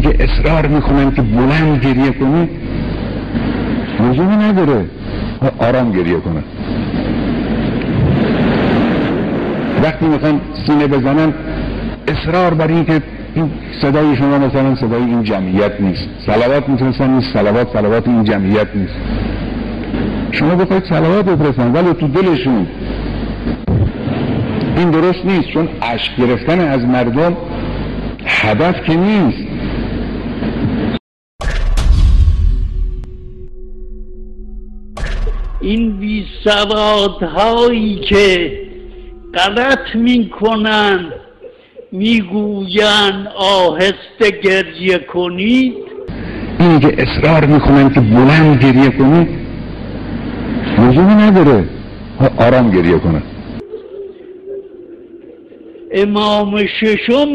که اصرار میکنن که بلند گریه کنی لزومی نداره، آرام گریه کنن. وقتی میخوان سینه بزنن اصرار بر این که این صدای شما مثلا صدای این جمعیت نیست، صلوات میتونستن نیست، صلوات این جمعیت نیست. شما بخواید صلوات بفرستن ولی تو دلشون این درست نیست، چون اشک گرفتن از مردم هدف که نیست. این بی‌سوادهایی که غلط میکنن میگوین آهسته گریه کنید، این که اصرار میکنن که بلند گریه کنید لزومی نداره، آرام گریه کنن. امام ششم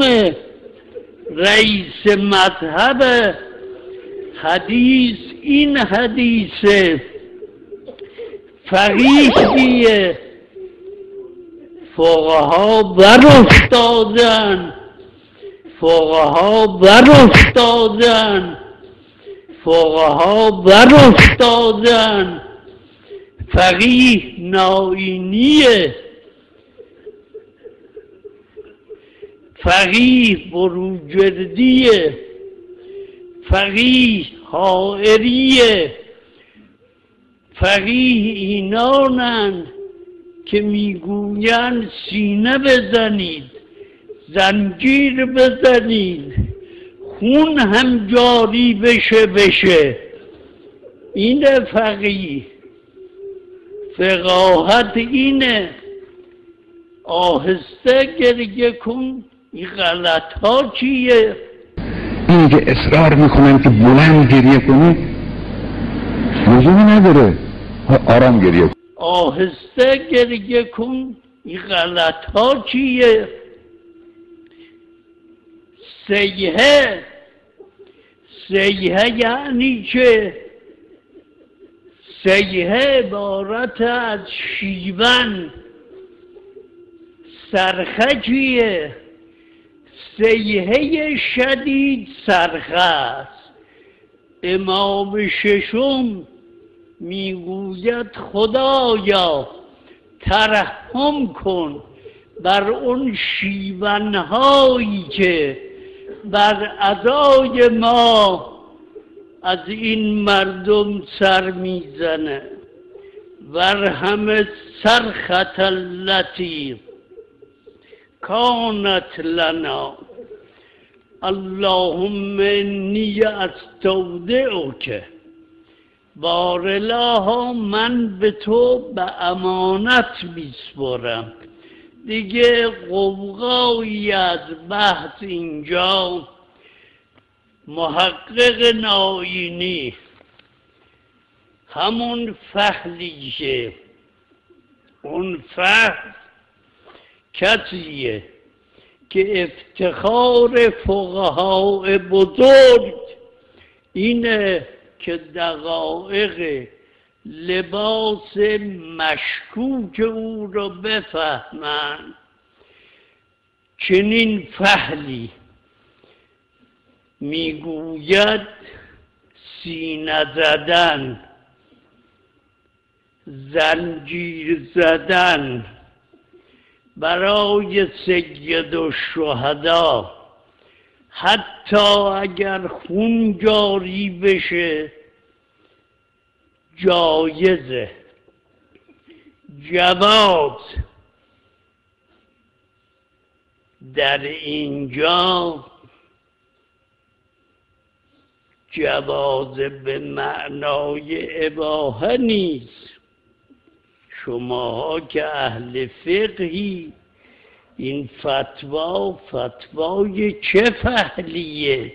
رئیس مذهب حدیث این حدیث فقیه فقها برافتادن فقیه ناینیه، فقیه بروجردیه، فقیه حائریه، فقیه اینانند که میگویند سینه بزنید، زنجیر بزنید، خون هم جاری بشه. اینه فقیه، فقاهت اینه. آهسته گریه کن. این غلط ها چیه؟ این که اصرار میکنن که بلند گریه کنی لزومی نداره، آرام گریه کن. آهسته گریه کن. این غلط ها چیه؟ سیحه یعنی چه؟ سیحه عبارت از شیون. سرخه چیه؟ سیحه شدید سرخه است. امام ششم میگوید خدایا ترحم کن بر اون شیونهایی که بر ادای ما از این مردم سر میزنه. ورحم صرخة التي کانت لنا اللهم انی استودعک. بارالها من به تو به امانت میسپرم. دیگه قوقایی از بحث اینجا. محقق ناینی همون فحلی که اون فحل کسیه که افتخار فقهای بزرگ اینه که دقایق لباس مشکوک او رو بفهمن. چنین فحلی میگوید سینه زدن، زنجیر زدن برای سید الشهدا، حتی اگر خون جاری بشه جایزه، جواز. در اینجا جواز به معنای اباحه نیست. شماها که اهل فقهی این فتوای چه فحلیه؟